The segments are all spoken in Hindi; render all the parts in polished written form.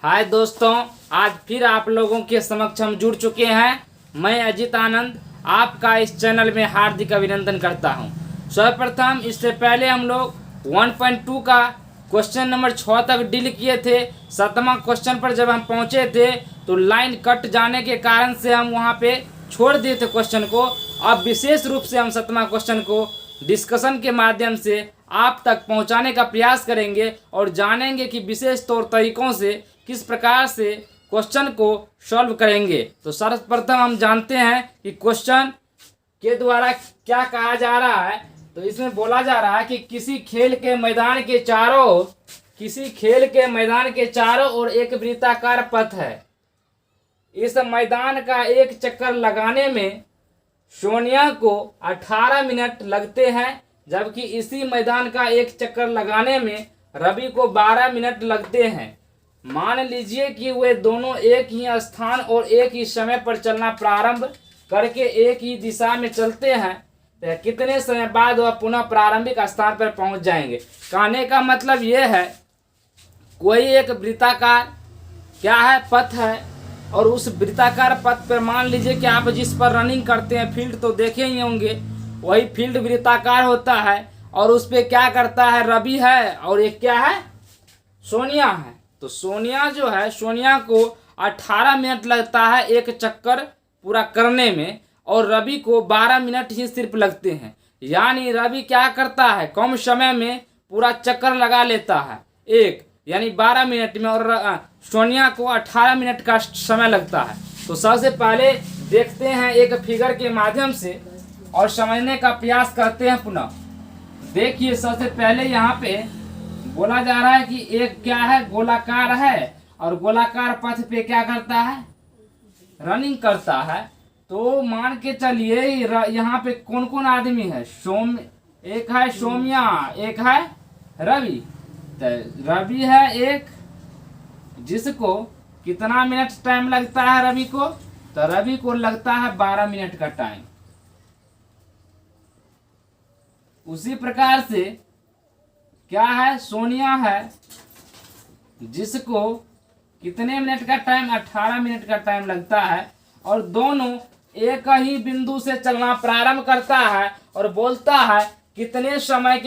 हाय दोस्तों, आज फिर आप लोगों के समक्ष हम जुड़ चुके हैं। मैं अजित आनंद आपका इस चैनल में हार्दिक अभिनंदन करता हूं। सर्वप्रथम इससे पहले हम लोग 1.2 का क्वेश्चन नंबर 6 तक डील किए थे। 7वां क्वेश्चन पर जब हम पहुंचे थे तो लाइन कट जाने के कारण से हम वहां पे छोड़ दिए थे क्वेश्चन को। अब विशेष रूप से हम 7वां क्वेश्चन को डिस्कशन के माध्यम से आप तक पहुंचाने का प्रयास करेंगे और जानेंगे कि विशेष तौर तरीकों से किस प्रकार से क्वेश्चन को सॉल्व करेंगे। तो सर्वप्रथम हम जानते हैं कि क्वेश्चन के द्वारा क्या कहा जा रहा है। तो इसमें बोला जा रहा है कि किसी खेल के मैदान के चारों ओर एक वृत्ताकार पथ है। इस मैदान का एक चक्कर लगाने में सोनिया को 18 मिनट लगते हैं, जबकि इसी मैदान का एक चक्कर लगाने में रवि को 12 मिनट लगते हैं। मान लीजिए कि वे दोनों एक ही स्थान और एक ही समय पर चलना प्रारंभ करके एक ही दिशा में चलते हैं, तो कितने समय बाद वह पुनः प्रारंभिक स्थान पर पहुंच जाएंगे। कहने का मतलब यह है, कोई एक वृत्ताकार क्या है, पथ है, और उस वृत्ताकार पथ पर मान लीजिए कि आप जिस पर रनिंग करते हैं, फील्ड तो देखे ही होंगे, वही फील्ड वृत्ताकार होता है और उस पर क्या करता है, रवि है और एक क्या है, सोनिया है। तो सोनिया जो है, सोनिया को 18 मिनट लगता है एक चक्कर पूरा करने में और रवि को 12 मिनट ही सिर्फ लगते हैं। यानी रवि क्या करता है, कम समय में पूरा चक्कर लगा लेता है एक, यानी 12 मिनट में, और सोनिया को 18 मिनट का समय लगता है। तो सबसे पहले देखते हैं एक फिगर के माध्यम से और समझने का प्रयास करते हैं पुनः। देखिए, सबसे पहले यहाँ पे बोला जा रहा है कि एक क्या है, गोलाकार है, और गोलाकार पथ पे क्या करता है, रनिंग करता है। तो मान के चलिए यहाँ पे कौन कौन आदमी है, एक है सोमिया, एक है रवि। तो रवि है एक, जिसको कितना मिनट टाइम लगता है रवि को, तो रवि को लगता है 12 मिनट का टाइम। उसी प्रकार से क्या है, सोनिया है, जिसको कितने मिनट का टाइम, 18 मिनट का टाइम लगता है, और दोनों एक ही बिंदु से चलना प्रारंभ करता है और बोलता है कितने समय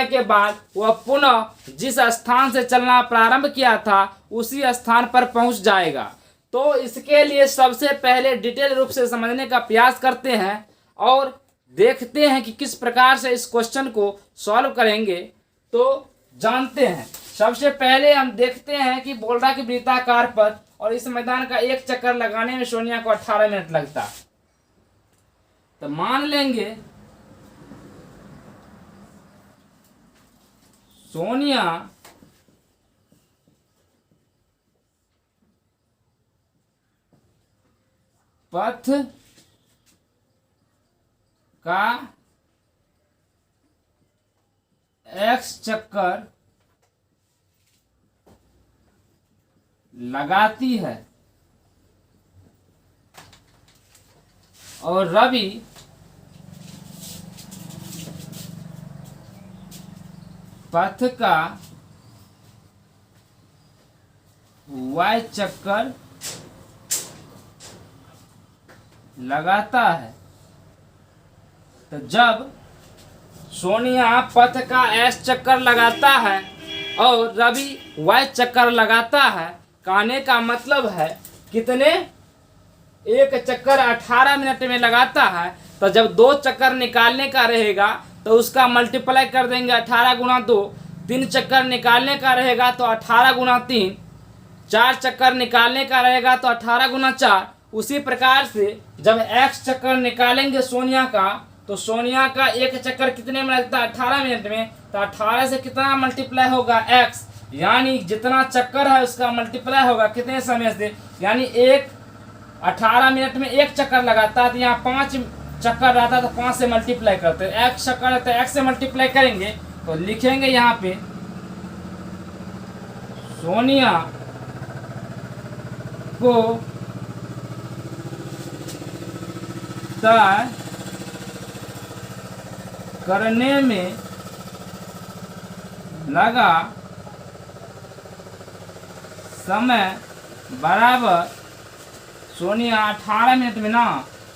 के बाद वह पुनः जिस स्थान से चलना प्रारंभ किया था उसी स्थान पर पहुंच जाएगा। तो इसके लिए सबसे पहले डिटेल रूप से समझने का प्रयास करते हैं और देखते हैं कि किस प्रकार से इस क्वेश्चन को सॉल्व करेंगे। तो जानते हैं, सबसे पहले हम देखते हैं कि बोल रहा कि वृत्ताकार पथ और इस मैदान का एक चक्कर लगाने में सोनिया को 18 मिनट लगता है। तो मान लेंगे सोनिया पथ का एक्स चक्कर लगाती है और रवि पथ का वाई चक्कर लगाता है। तो जब सोनिया पथ का एस चक्कर लगाता है और रवि वाई चक्कर लगाता है, कहने का मतलब है कितने, एक चक्कर 18 मिनट में लगाता है। तो जब 2 चक्कर निकालने का रहेगा तो उसका मल्टीप्लाई कर देंगे 18 गुना 2। 3 चक्कर निकालने का रहेगा तो 18 गुना 3। 4 चक्कर निकालने का रहेगा तो 18 गुना 4। उसी प्रकार से जब x चक्कर निकालेंगे सोनिया का, तो सोनिया का एक चक्कर कितने में लगता है, 18 मिनट में। तो 18 से कितना मल्टीप्लाई होगा, x, यानी जितना चक्कर है उसका मल्टीप्लाई होगा कितने समय से, यानी 18 मिनट में एक चक्कर लगाता है। तो यहाँ 5 चक्कर रहता है तो 5 से मल्टीप्लाई करते हैं। x चक्कर रहता है, x से मल्टीप्लाई करेंगे तो लिखेंगे यहाँ पे सोनिया को तय करने में लगा समय बराबर सोनिया 18 मिनट में ना,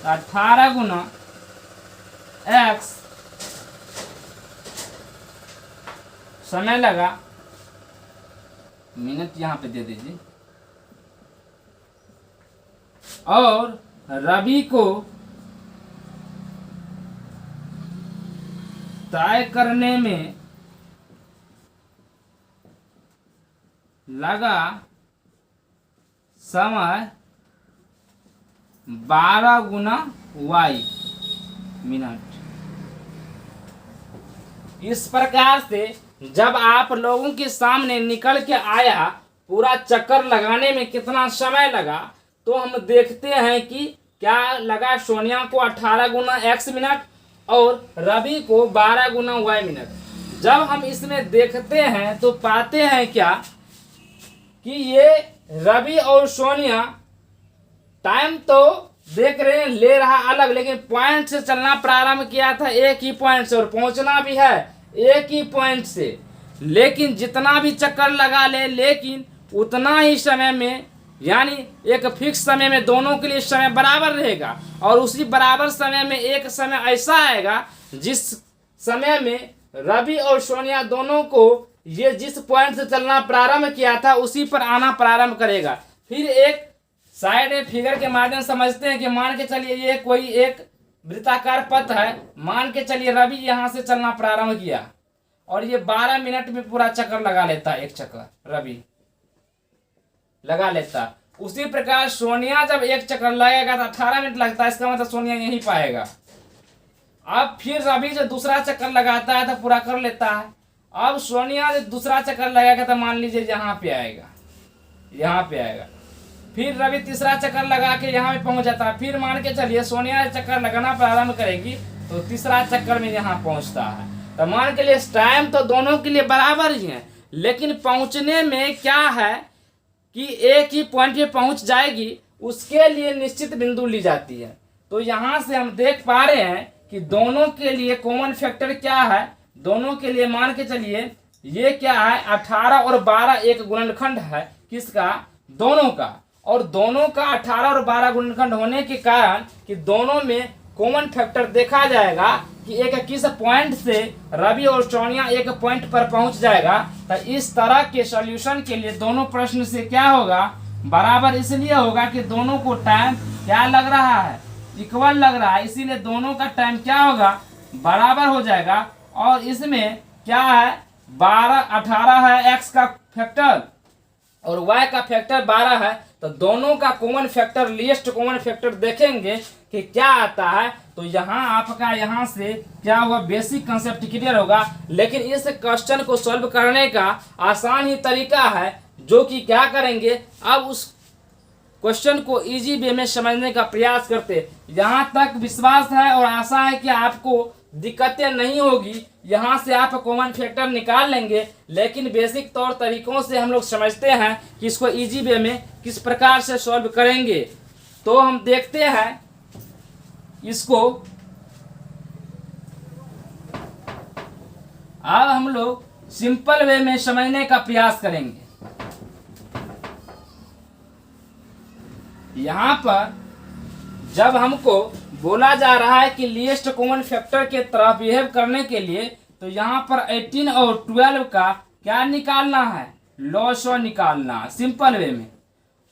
18 गुना x समय लगा, मिनट यहाँ पे दे दीजिए, और रवि को तय करने में लगा समय 12 गुना y मिनट। इस प्रकार से जब आप लोगों के सामने निकल के आया पूरा चक्कर लगाने में कितना समय लगा, तो हम देखते हैं कि क्या लगा, सोनिया को 18 गुना x मिनट और रवि को 12 गुना y मिनट। जब हम इसमें देखते हैं तो पाते हैं क्या कि ये रवि और सोनिया टाइम तो देख रहे हैं ले रहा अलग, लेकिन पॉइंट से चलना प्रारंभ किया था एक ही पॉइंट से और पहुंचना भी है एक ही पॉइंट से। लेकिन जितना भी चक्कर लगा ले, लेकिन उतना ही समय में, यानी एक फिक्स समय में दोनों के लिए समय बराबर रहेगा। और उसी बराबर समय में एक समय ऐसा आएगा जिस समय में रवि और सोनिया दोनों को ये जिस पॉइंट से चलना प्रारंभ किया था उसी पर आना प्रारंभ करेगा। फिर एक साइड में फिगर के माध्यम समझते हैं कि मान के चलिए ये कोई एक वृत्ताकार पथ है, मान के चलिए रवि यहाँ से चलना प्रारंभ किया और ये 12 मिनट में पूरा चक्कर लगा लेता, एक चक्कर रवि लगा लेता। उसी प्रकार सोनिया जब एक चक्कर लगेगा तो 18 मिनट लगता है, इसका मतलब सोनिया यहीं पाएगा। अब फिर रवि जो दूसरा चक्कर लगाता है तो पूरा कर लेता है। अब सोनिया जो दूसरा चक्कर लगाएगा तो मान लीजिए यहाँ पे आएगा, यहाँ पे आएगा। फिर रवि तीसरा चक्कर लगा के यहाँ पे पहुंच जाता है। फिर मान के चलिए सोनिया चक्कर लगाना प्रारंभ करेगी तो तीसरा चक्कर में यहाँ पहुंचता है। तो मान के लिए टाइम तो दोनों के लिए बराबर ही है, लेकिन पहुंचने में क्या है कि एक ही पॉइंट पे पहुंच जाएगी, उसके लिए निश्चित बिंदु ली जाती है। तो यहाँ से हम देख पा रहे हैं कि दोनों के लिए कॉमन फैक्टर क्या है। दोनों के लिए मान के चलिए ये क्या है, 18 और 12 एक गुणनखंड है, किसका, दोनों का। और दोनों का 18 और 12 गुणनखंड होने के कारण कि दोनों में कॉमन फैक्टर देखा जाएगा कि एक किस पॉइंट से रवि और सोनिया एक पॉइंट पर पहुंच जाएगा। तो इस तरह के सॉल्यूशन के लिए दोनों प्रश्न से क्या होगा, बराबर इसलिए होगा कि दोनों को टाइम क्या लग रहा है, इक्वल लग रहा है, इसीलिए दोनों का टाइम क्या होगा, बराबर हो जाएगा। और इसमें क्या है, 18 है x का फैक्टर और y का फैक्टर 12 है। तो दोनों का common factor, least common factor देखेंगे कि क्या आता है। तो यहाँ आपका यहाँ से क्या हुआ, बेसिक कंसेप्ट क्लियर होगा। लेकिन इस क्वेश्चन को सॉल्व करने का आसान ही तरीका है, जो कि क्या करेंगे, अब उस क्वेश्चन को इजी वे में समझने का प्रयास करते। यहाँ तक विश्वास है और आशा है कि आपको दिक्कतें नहीं होगी। यहाँ से आप कॉमन फैक्टर निकाल लेंगे, लेकिन बेसिक तौर तरीकों से हम लोग समझते हैं कि इसको इजी वे में किस प्रकार से सॉल्व करेंगे। तो हम देखते हैं इसको। अब हम लोग सिंपल वे में समझने का प्रयास करेंगे। यहाँ पर जब हमको बोला जा रहा है कि लीस्ट कॉमन फैक्टर के तरह बिहेव करने के लिए, तो यहाँ पर 18 और 12 का क्या निकालना है, लॉसो निकालना सिंपल वे में।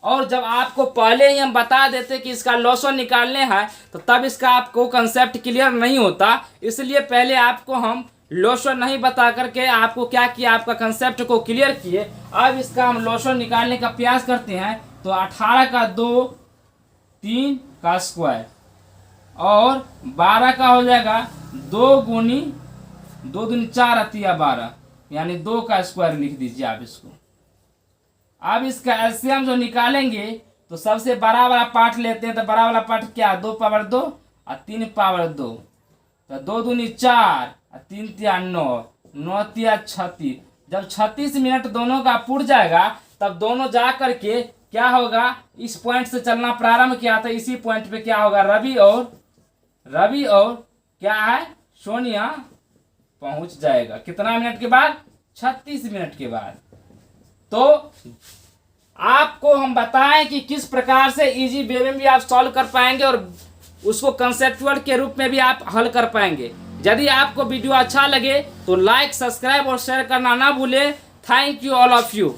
और जब आपको पहले ही हम बता देते कि इसका लॉसो निकालने हैं, तो तब इसका आपको कंसेप्ट क्लियर नहीं होता। इसलिए पहले आपको हम लॉसो नहीं बता करके आपको क्या किया, आपका कंसेप्ट को क्लियर किए। अब इसका हम लॉसो निकालने का प्रयास करते हैं। तो 18 का 2 3 का स्क्वायर और 12 का हो जाएगा 2 गुनी 2 दूनी 4 अतिया 12, यानी 2 का स्क्वायर लिख दीजिए आप इसको। अब इसका एलसीएम जो निकालेंगे तो सबसे बड़ा वाला पार्ट लेते हैं। तो बड़ा वाला पार्ट क्या, 2 पावर 2 और 3 पावर 2। तो 2 दूनी 4 और 3 तिया 9, 9 तिया 36। जब 36 मिनट दोनों का पुर जाएगा, तब दोनों जा करके क्या होगा, इस पॉइंट से चलना प्रारंभ किया था, इसी पॉइंट पे क्या होगा, रवि और क्या है, सोनिया पहुंच जाएगा। कितना मिनट के बाद, 36 मिनट के बाद। तो आपको हम बताएं कि किस प्रकार से इजी वे में भी आप सॉल्व कर पाएंगे और उसको कंसेप्चुअल के रूप में भी आप हल कर पाएंगे। यदि आपको वीडियो अच्छा लगे तो लाइक, सब्सक्राइब और शेयर करना ना भूलें। Thank you all of you.